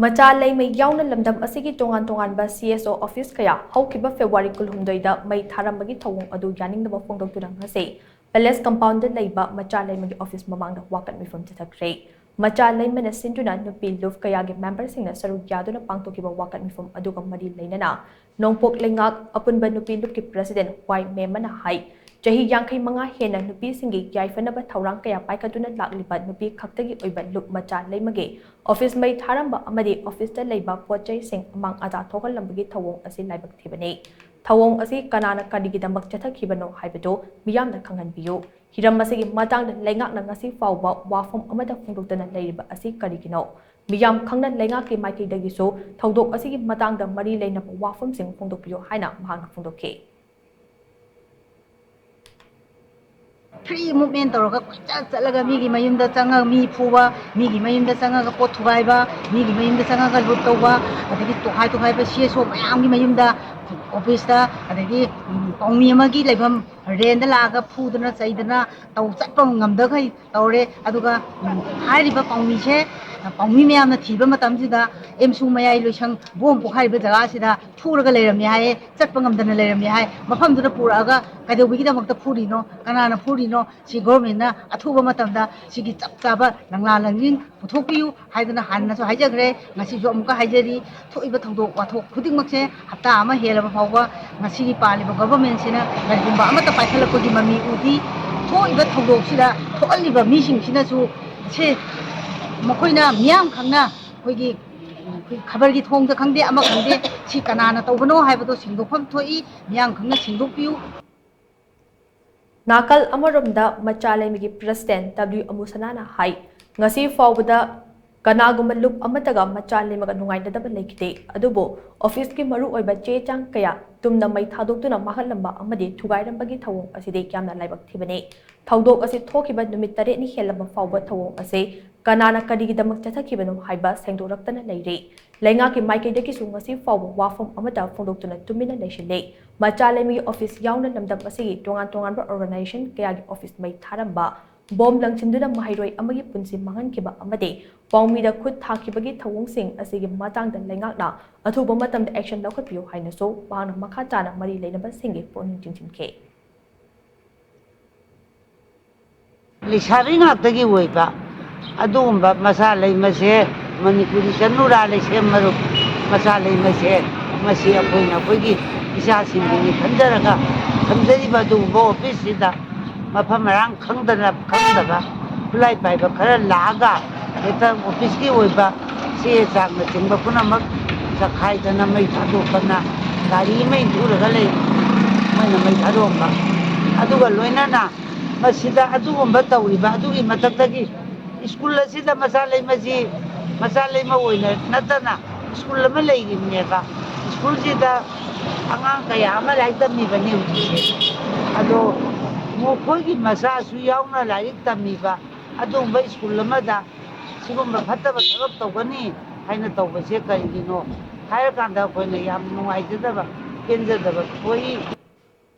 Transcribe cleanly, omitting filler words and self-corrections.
ꯃꯆꯥ ꯂꯩꯃꯩ ꯌꯥꯎꯅ ꯂꯝꯗꯝ ꯑꯁꯤꯒꯤ ꯇꯣꯉꯥꯟꯕ CSO ꯑꯣꯐꯤꯁ ꯀꯌꯥ ꯍꯧꯈꯤꯕ ꯐꯦꯕ꯭ꯔꯨꯋꯥꯔꯤ 12ꯗ ꯃꯩ ꯊꯥꯔꯝꯕꯒꯤ ꯊꯧꯑꯣꯡ ꯑꯗꯨ ꯌꯥꯅꯤꯡꯗꯕ ꯐꯣꯡꯗꯣꯛꯇꯨꯅ ꯉꯁꯤ ꯄꯦꯂꯦꯁ ꯀꯝꯄꯥꯎꯟꯗ ꯂꯩꯕ ꯃꯆꯥ ꯂꯩꯃꯒꯤ ꯑꯣꯐꯤꯁ ꯃꯃꯥꯡꯗ ꯋꯥꯀꯠ ꯃꯤꯐꯝ ꯆꯠꯊꯈ꯭ꯔꯦ꯫ ꯃꯆꯥ ꯂꯩꯃꯅ ꯁꯤꯟꯗꯨꯅ ꯅꯨꯄꯤ ꯂꯨꯞ ꯀꯌꯥꯒꯤ ꯃꯦꯝꯕꯔꯁꯤꯡꯅ ꯁꯔꯨꯛ ꯌꯥꯗꯨꯅ ꯄꯥꯡꯊꯣꯛꯈꯤꯕ ꯋꯥꯀꯠ ꯃꯤꯐꯝ ꯑꯗꯨꯒ ꯃꯔꯤ ꯂꯩꯅꯅ ꯅꯣꯡꯄꯣꯛ ꯂꯩꯉꯥꯛ ꯑꯄꯨꯟꯕ ꯅꯨꯄꯤ ꯂꯨꯞꯀꯤ ꯄ꯭ꯔꯦꯁꯤꯗꯦꯟꯠ ꯋꯥꯏ ꯃꯦꯃꯅ ꯍꯥꯏ ꯆꯍꯤ 55 ꯍꯦꯟꯅ ꯅꯨꯄꯤꯁꯤꯡꯒꯤ ꯌꯥꯏꯐꯅꯕ ꯊꯧꯔꯥꯡ ꯀꯌꯥ ꯄꯥꯏꯈꯠꯇꯨꯅ ꯂꯥꯛꯂꯤꯕ ꯅꯨꯄꯤ ꯈꯛꯇꯒꯤ ꯑꯣꯏꯕ ꯂꯨꯞ ꯃꯆꯥ ꯂꯩꯃꯒꯤ ꯑꯣꯐꯤꯁ ꯃꯩ ꯊꯥꯔꯝꯕ ꯑꯃꯗꯤ ꯑꯣꯐꯤꯁꯇ ꯂꯩꯕ ꯄꯣꯠꯆꯩꯁꯤꯡ ꯑꯃꯥꯡ ꯑꯇꯥ ꯊꯣꯛꯍꯜꯂꯝꯕꯒꯤ ꯊꯧꯑꯣꯡ ꯑꯁꯤ ꯂꯥꯏꯕꯛ ꯊꯤꯕꯅꯤ꯫ ꯊꯧꯑꯣꯡ ꯑꯁꯤ ꯀꯅꯥꯅ ꯀꯔꯤꯒꯤꯗꯃꯛ ꯆꯠꯊꯈꯤꯕꯅꯣ ꯍꯥꯏꯕꯗꯨ ꯃꯤꯌꯥꯝꯅ ꯈꯪꯍꯟꯕꯤꯌꯨ꯫ ꯍꯤꯔꯝ ꯑꯁꯤꯒꯤ ꯃꯇꯥꯡꯗ ꯂꯩꯉꯥꯛꯅ ꯉꯁꯤ ꯐꯥꯎꯕ ꯋꯥꯐꯝ ꯑꯃꯠꯇ ꯐꯣꯡꯗꯣꯛꯇꯅ ꯂꯩꯔꯤꯕ ꯑꯁꯤ ꯀꯔꯤꯒꯤꯅꯣ? ꯃꯤꯌꯥꯝ ꯈꯪꯅ ꯂꯩꯉꯥꯛꯀꯤ ꯃꯥꯏꯀꯩꯗꯒꯤꯁꯨ ꯊꯧꯗꯣꯛ ꯑꯁꯤꯒꯤ ꯃꯇꯥꯡꯗ ꯃꯔꯤ ꯂꯩꯅꯕ ꯋꯥꯐꯝꯁꯤꯡ ꯐꯣꯡꯗꯣꯛꯄꯤꯌꯨ ꯍꯥꯏꯅ ꯃꯍꯥꯛꯅ ꯐꯣꯡꯗꯣꯛꯈꯤ꯫ ꯐ꯭ꯔꯤ ꯃꯨꯚꯃꯦꯟ ꯇꯧꯔꯒ ꯆꯠꯂꯒ ꯃꯤꯒꯤ ꯃꯌꯨꯝꯗ ꯆꯪꯉꯒ ꯃꯤ ꯐꯨꯕ, ꯃꯤꯒꯤ ꯃꯌꯨꯝꯗ ꯆꯪꯉꯒ ꯄꯣꯠ ꯊꯨꯒꯥꯏꯕ, ꯃꯤꯒꯤ ꯃꯌꯨꯝꯗ ꯆꯪꯉꯒ ꯂꯨꯠ ꯇꯧꯕ, ꯑꯗꯒꯤ ꯇꯣꯈꯥꯏꯕ CSO ꯃꯌꯥꯝꯒꯤ ꯃꯌꯨꯝꯗ ꯑꯣꯐꯤꯁꯇ ꯑꯗꯒꯤ ꯄꯥꯎꯃꯤ ꯑꯃꯒꯤ ꯂꯩꯐꯝ ꯔꯦꯟꯗ ꯂꯥꯛꯑꯒ ꯐꯨꯗꯅ ꯆꯩꯗꯅ ꯆꯠꯄ ꯉꯝꯗꯈꯩ ꯇꯧꯔꯦ꯫ ꯑꯗꯨꯒ ꯍꯥꯏꯔꯤꯕ ꯄꯥꯎꯃꯤꯁꯦ ꯄꯥꯎꯃꯤ ꯃꯌꯥꯝꯅ ꯊꯤꯕ ꯃꯇꯝꯁꯤꯗ ꯑꯦꯝꯁꯨ ꯃꯌꯥꯏ ꯂꯣꯏꯁꯪ ꯕꯣꯝ ꯄꯣꯛꯈꯥꯏꯔꯤꯕ ꯖꯒꯥꯁꯤꯗ ꯐꯨꯔꯒ ꯂꯩꯔꯝꯃꯦ ꯍꯥꯏꯌꯦ, ꯆꯠꯄ ꯉꯝꯗꯅ ꯂꯩꯔꯝꯃꯦ ꯍꯥꯏ꯫ ꯃꯐꯝꯗꯨꯗ ꯄꯨꯔꯛꯑꯒ ꯀꯩꯗꯧꯕꯒꯤꯗꯃꯛꯇ ꯐꯨꯔꯤꯅꯣ? ꯀꯅꯥꯅ ꯐꯨꯔꯤꯅꯣ? ꯁꯤ ꯒꯣꯔꯃꯦꯟꯅ ꯑꯊꯨꯕ ꯃꯇꯝꯗ ꯁꯤꯒꯤ ꯆꯞ ꯆꯥꯕ ꯂꯪꯂꯥ ꯂꯪꯖꯤꯡ ꯄꯨꯊꯣꯛꯄꯤꯌꯨ ꯍꯥꯏꯗꯅ ꯍꯥꯟꯅꯁꯨ ꯍꯥꯏꯖꯈ꯭ꯔꯦ, ꯉꯁꯤꯁꯨ ꯑꯃꯨꯛꯀ ꯍꯥꯏꯖꯔꯤ꯫ ꯊꯣꯛꯏꯕ ꯊꯧꯗꯣꯛ ꯋꯥꯊꯣꯛ ꯈꯨꯗꯤꯡꯃꯛꯁꯦ ꯍꯞꯇꯥ ꯑꯃ ꯍꯦꯜꯂꯕ ꯐꯥꯎꯕ ꯉꯁꯤꯒꯤ ꯄꯥꯜꯂꯤꯕ ꯒꯚꯔꯟꯃꯦꯟꯠꯁꯤꯅ ꯀꯔꯤꯒꯨꯝꯕ ꯑꯃꯠꯇ ꯄꯥꯏꯈꯠꯂꯛꯄꯒꯤ ꯃꯃꯤ ꯎꯗꯤ꯫ ꯊꯣꯛꯏꯕ ꯊꯧꯗꯣꯛꯁꯤꯗ ꯊꯣꯛꯍꯜꯂꯤꯕ ꯃꯤꯁꯤꯡꯁꯤꯅꯁꯨ ꯃꯈꯣꯏꯅ ꯃꯤꯌꯥꯝ ꯈꯪꯅ ꯑꯩꯈꯣꯏꯒꯤ ꯈꯕꯔꯒꯤ ꯊꯣꯡꯗ ꯈꯪꯗꯦ ꯑꯃ ꯈꯪꯗꯦ ꯁꯤ ꯀꯅꯥꯅ ꯇꯧꯕꯅꯣ ꯍꯥꯏꯕꯗꯣ ꯁꯦꯡꯗꯣꯛꯐꯝ ꯊꯣꯛꯏ, ꯃꯤꯌꯥꯝ ꯈꯪꯅ ꯁꯦꯡꯗꯣꯛꯄꯤꯌꯨ꯫ ꯅꯥꯀꯜ ꯑꯃꯔꯣꯝꯗ ꯃꯆꯥ ꯂꯩꯃꯒꯤ ꯄ꯭ꯔꯦꯁꯤꯗꯦꯟꯠ W ꯑꯃꯨꯁꯅꯥꯅ ꯍꯥꯏ ꯉꯁꯤ ꯐꯥꯎꯕꯗ ꯀꯅꯥꯒꯨꯝꯕ ꯂꯨꯞ ꯑꯃꯠꯇꯒ ꯃꯆꯥ ꯂꯩꯃꯒ ꯅꯨꯡꯉꯥꯏꯅꯗꯕ ꯂꯩꯈꯤꯗꯦ꯫ ꯑꯗꯨꯕꯨ ꯑꯣꯐꯤꯁꯀꯤ ꯃꯔꯨꯑꯣꯏꯕ ꯆꯦ ꯆꯥꯡ ꯀꯌꯥ ꯇꯨꯝꯅ ꯃꯩ ꯊꯥꯗꯣꯛꯇꯨꯅ ꯃꯥꯡꯍꯜꯂꯝꯕ ꯑꯃꯗꯤ ꯊꯨꯒꯥꯏꯔꯝꯕꯒꯤ ꯊꯧꯑꯣꯡ ꯑꯁꯤꯗꯤ ꯌꯥꯝꯅ ꯂꯥꯏꯕꯛ ꯊꯤꯕꯅꯤ꯫ ꯊꯧꯗꯣꯛ ꯑꯁꯤ ꯊꯣꯛꯈꯤꯕ ꯅꯨꯃꯤꯠ 8ꯅꯤ ꯍꯦꯜꯂꯕ ꯐꯥꯎꯕ ꯊꯧꯑꯣꯡ ꯑꯁꯤ ꯀꯅꯥꯅ ꯀꯔꯤꯒꯤꯗꯃꯛ ꯆꯠꯊꯈꯤꯕꯅꯣ ꯍꯥꯏꯕ ꯁꯦꯡꯗꯣꯛꯔꯛꯇꯅ ꯂꯩꯔꯤ꯫ ꯂꯩꯉꯥꯛꯀꯤ ꯃꯥꯏꯀꯩꯗꯒꯤꯁꯨ ꯉꯁꯤ ꯐꯥꯎꯕ ꯋꯥꯐꯝ ꯑꯃꯠꯇ ꯐꯣꯡꯗꯣꯛꯇꯨꯅ ꯇꯨꯃꯤꯟꯅ ꯂꯩꯁꯤꯜꯂꯤ꯫ ꯃꯆꯥ ꯂꯩꯃꯒꯤ ꯑꯣꯐꯤꯁ ꯌꯥꯎꯅ ꯂꯝꯗꯝ ꯑꯁꯤꯒꯤ ꯇꯣꯉꯥꯟꯕ ꯑꯣꯔꯒꯅꯥꯏꯖꯦꯁꯟ ꯀꯌꯥꯒꯤ ꯑꯣꯐꯤꯁ ꯃꯩ ꯊꯥꯔꯝꯕ, ꯕꯣꯝ ꯂꯪꯁꯤꯟꯗꯨꯅ ꯃꯍꯩꯔꯣꯏ ꯑꯃꯒꯤ ꯄꯨꯟꯁꯤ ꯃꯥꯡꯍꯟꯈꯤꯕ ꯑꯃꯗꯤ ꯄꯥꯎꯃꯤꯗ ꯈꯨꯠ ꯊꯥꯈꯤꯕꯒꯤ ꯊꯧꯑꯣꯡꯁꯤꯡ ꯑꯁꯤꯒꯤ ꯃꯇꯥꯡꯗ ꯂꯩꯉꯥꯛꯅ ꯑꯊꯨꯕ ꯃꯇꯝꯗ ꯑꯦꯛꯁꯟ ꯂꯧꯈꯠꯄꯤꯌꯨ ꯍꯥꯏꯅꯁꯨ ꯃꯍꯥꯛꯅ ꯃꯈꯥ ꯇꯥꯅ ꯃꯔꯤ ꯂꯩꯅꯕꯁꯤꯡꯒꯤ ꯄꯨꯛꯅꯤꯡ ꯆꯤꯡꯁꯤꯟꯈꯤ꯫ ꯂꯩꯁꯥꯕꯤ ꯉꯥꯛꯇꯒꯤ ꯑꯣꯏꯕ ꯑꯗꯨꯒꯨꯝꯕ ꯃꯆꯥ ꯂꯩꯃꯁꯦ ꯃꯅꯤꯄꯨꯔꯤ ꯆꯅꯨꯔꯥ ꯂꯩꯁꯦꯝ ꯃꯔꯨꯞ ꯃꯆꯥ ꯂꯩꯃꯁꯦ ꯃꯁꯤ ꯑꯩꯈꯣꯏꯒꯤ ꯏꯆꯥꯁꯤꯡꯒꯤꯅꯤ ꯈꯟꯖꯔꯒ ꯊꯝꯖꯔꯤꯕ ꯑꯗꯨꯒꯨꯝꯕ ꯑꯣꯐꯤꯁꯁꯤꯗ ꯃꯐꯝ ꯃꯔꯥꯡ ꯈꯪꯗꯕ ꯈꯨꯠꯂꯥꯏ ꯄꯥꯏꯕ ꯈꯔ ꯂꯥꯛꯑꯒ ꯍꯦꯛꯇ ꯑꯣꯐꯤꯁꯀꯤ ꯑꯣꯏꯕ ꯆꯦ ꯆꯥꯡꯅꯆꯤꯡꯕ ꯄꯨꯝꯅꯃꯛ ꯆꯈꯥꯏꯗꯅ ꯃꯩ ꯊꯥꯗꯣꯛꯇꯅ ꯒꯥꯔꯤ ꯑꯃ ꯏꯟꯊꯨꯔꯒ ꯂꯩ ꯃꯣꯏꯅ ꯃꯩ ꯊꯥꯗꯣꯛꯑꯝꯕ꯫ ꯑꯗꯨꯒ ꯂꯣꯏꯅꯅ ꯃꯁꯤꯗ ꯑꯗꯨꯒꯨꯝꯕ ꯇꯧꯔꯤꯕ ꯑꯗꯨꯒꯤ ꯃꯊꯛꯇꯒꯤ ꯁ꯭ꯀꯨꯜ ꯑꯁꯤꯗ ꯃꯆꯥ ꯂꯩꯃꯁꯤ ꯃꯆꯥ ꯂꯩꯃ ꯑꯣꯏꯅ ꯅꯠꯇꯅ ꯁ꯭ꯀꯨꯜ ꯑꯃ ꯂꯩꯔꯤꯕꯅꯦꯕ꯫ ꯁ꯭ꯀꯨꯜꯁꯤꯗ ꯑꯉꯥꯡ ꯀꯌꯥ ꯑꯃ ꯂꯥꯏꯔꯤꯛ ꯇꯝꯃꯤꯕꯅꯤ ꯍꯧꯖꯤꯛꯁꯦ꯫ ꯑꯗꯣ ꯃꯈꯣꯏꯒꯤ ꯃꯆꯥꯁꯨ ꯌꯥꯎꯅ ꯂꯥꯏꯔꯤꯛ ꯇꯝꯃꯤꯕ ꯑꯗꯨꯒꯨꯝꯕ ꯁ꯭ꯀꯨꯜ ꯑꯃꯗ ꯁꯤꯒꯨꯝꯕ ꯐꯠꯇꯕ ꯊꯕꯛ ꯇꯧꯒꯅꯤ ꯍꯥꯏꯅ ꯇꯧꯕꯁꯦ ꯀꯔꯤꯒꯤꯅꯣ ꯍꯥꯏꯔꯀꯥꯟꯗ ꯑꯩꯈꯣꯏꯅ ꯌꯥꯝ ꯅꯨꯡꯉꯥꯏꯖꯗꯕ ꯄꯦꯟꯖꯗꯕ ꯊꯣꯛꯏ꯫